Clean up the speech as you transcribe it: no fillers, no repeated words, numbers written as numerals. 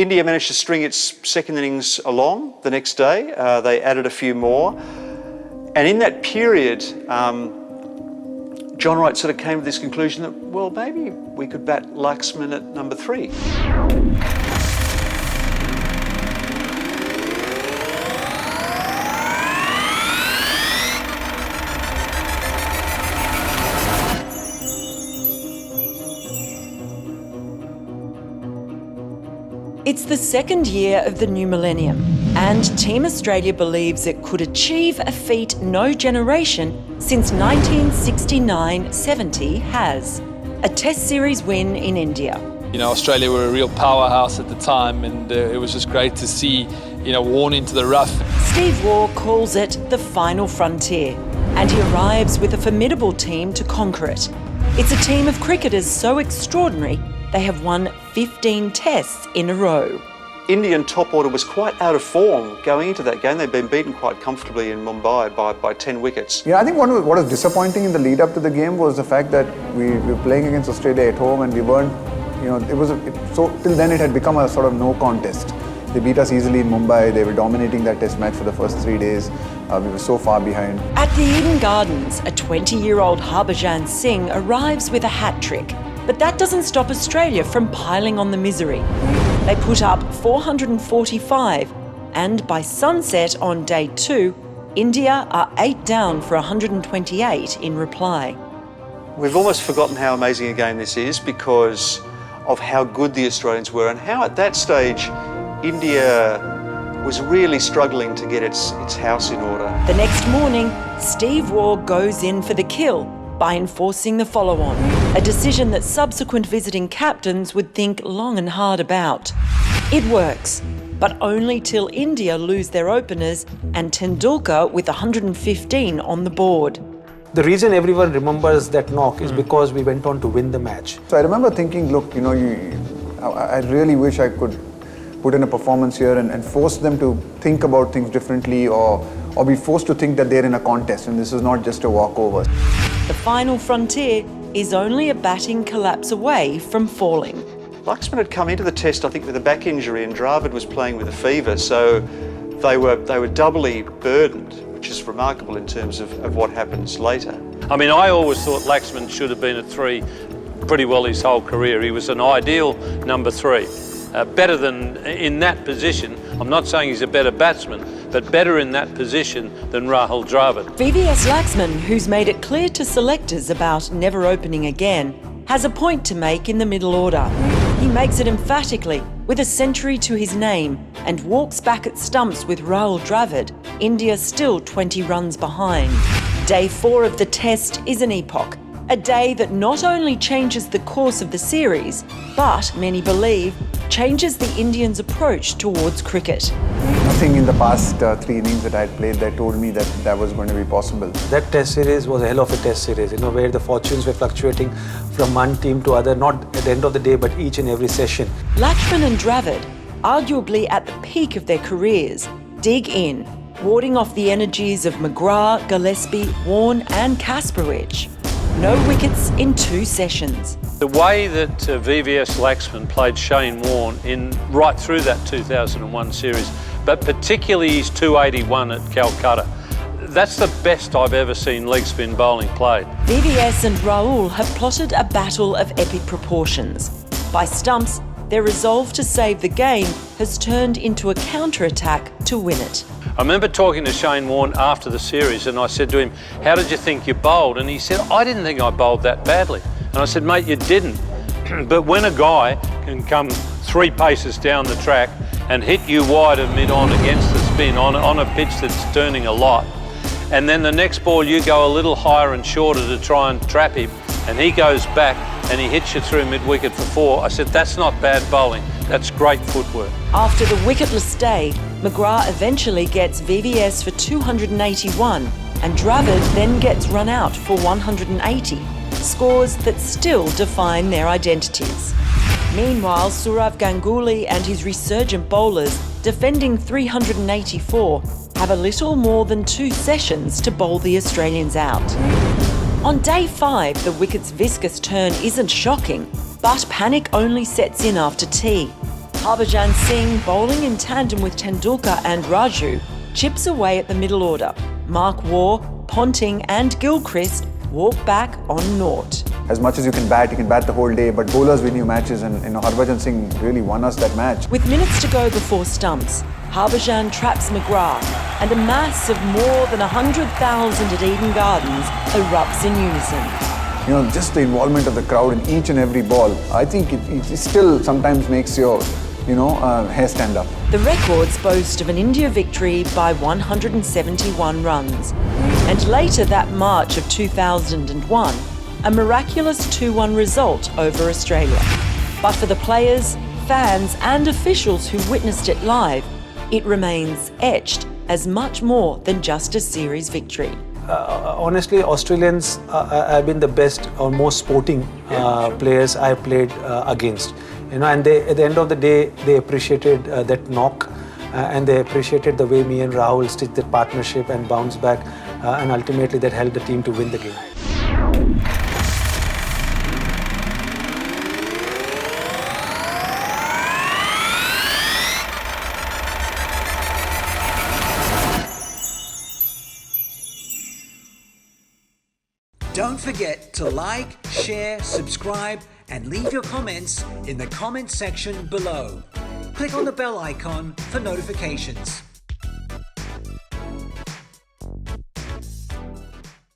India managed to string its second innings along the next day. They added a few more. And in that period, John Wright sort of came to this conclusion that, well, maybe we could bat Laxman at number 3. It's the second year of the new millennium, and Team Australia believes it could achieve a feat no generation since 1969-70 has. A Test Series win in India. You know, Australia were a real powerhouse at the time, and it was just great to see, you know, worn into the rough. Steve Waugh calls it the final frontier, and he arrives with a formidable team to conquer it. It's a team of cricketers so extraordinary they have won 15 tests in a row. Indian top order was quite out of form going into that game. They'd been beaten quite comfortably in Mumbai by 10 wickets. Yeah, I think what was disappointing in the lead up to the game was the fact that we were playing against Australia at home and we weren't, you know, so till then it had become a sort of no contest. They beat us easily in Mumbai. They were dominating that test match for the first 3 days. We were so far behind. At the Eden Gardens, a 20-year-old Harbhajan Singh arrives with a hat trick. But that doesn't stop Australia from piling on the misery. They put up 445, and by sunset on day 2, India are 8 down for 128 in reply. We've almost forgotten how amazing a game this is because of how good the Australians were and how at that stage India was really struggling to get its house in order. The next morning, Steve Waugh goes in for the kill by enforcing the follow-on, a decision that subsequent visiting captains would think long and hard about. It works, but only till India lose their openers and Tendulkar with 115 on the board. The reason everyone remembers that knock is because we went on to win the match. So I remember thinking, look, you know, I really wish I could put in a performance here and force them to think about things differently or be forced to think that they're in a contest and this is not just a walkover. The final frontier is only a batting collapse away from falling. Laxman had come into the test, I think, with a back injury and Dravid was playing with a fever, so they were doubly burdened, which is remarkable in terms of what happens later. I mean, I always thought Laxman should have been at 3 pretty well his whole career. He was an ideal number 3. Better than in that position. I'm not saying he's a better batsman, but better in that position than Rahul Dravid. VVS Laxman, who's made it clear to selectors about never opening again, has a point to make in the middle order. He makes it emphatically, with a century to his name, and walks back at stumps with Rahul Dravid, India still 20 runs behind. Day 4 of the test is an epoch, a day that not only changes the course of the series, but, many believe, changes the Indians' approach towards cricket. Nothing in the past 3 innings that I had played that told me that was going to be possible. That test series was a hell of a test series, you know, where the fortunes were fluctuating from one team to other, not at the end of the day, but each and every session. Laxman and Dravid, arguably at the peak of their careers, dig in, warding off the energies of McGrath, Gillespie, Warne and Kasparowicz. No wickets in 2 sessions. The way that VVS Laxman played Shane Warne right through that 2001 series, but particularly his 281 at Calcutta, that's the best I've ever seen leg spin bowling played. VVS and Rahul have plotted a battle of epic proportions. By stumps, their resolve to save the game has turned into a counter-attack to win it. I remember talking to Shane Warne after the series and I said to him, how did you think you bowled? And he said, I didn't think I bowled that badly. And I said, mate, you didn't. But when a guy can come 3 paces down the track and hit you wide of mid-on against the spin on a pitch that's turning a lot, and then the next ball you go a little higher and shorter to try and trap him, and he goes back and he hits you through mid-wicket for 4, I said, that's not bad bowling, that's great footwork. After the wicketless day, McGrath eventually gets VVS for 281, and Dravid then gets run out for 180, scores that still define their identities. Meanwhile, Sourav Ganguly and his resurgent bowlers, defending 384, have a little more than 2 sessions to bowl the Australians out. On day 5, the wicket's viscous turn isn't shocking, but panic only sets in after tea. Harbhajan Singh, bowling in tandem with Tendulkar and Raju, chips away at the middle order. Mark Waugh, Ponting and Gilchrist walk back on naught. As much as you can bat the whole day, but bowlers win you matches, and Harbhajan Singh really won us that match. With minutes to go before stumps, Harbhajan traps McGrath and a mass of more than 100,000 at Eden Gardens erupts in unison. Just the involvement of the crowd in each and every ball, I think it still sometimes makes your hair stand up. The records boast of an India victory by 171 runs. And later that March of 2001, a miraculous 2-1 result over Australia. But for the players, fans and officials who witnessed it live, it remains etched as much more than just a series victory. Honestly, Australians have been the best or most sporting players I played against. And they, at the end of the day, they appreciated that knock and they appreciated the way me and Rahul stitched that partnership and bounced back, and ultimately that helped the team to win the game. Don't forget to like, share, subscribe, and leave your comments in the comment section below. Click on the bell icon for notifications.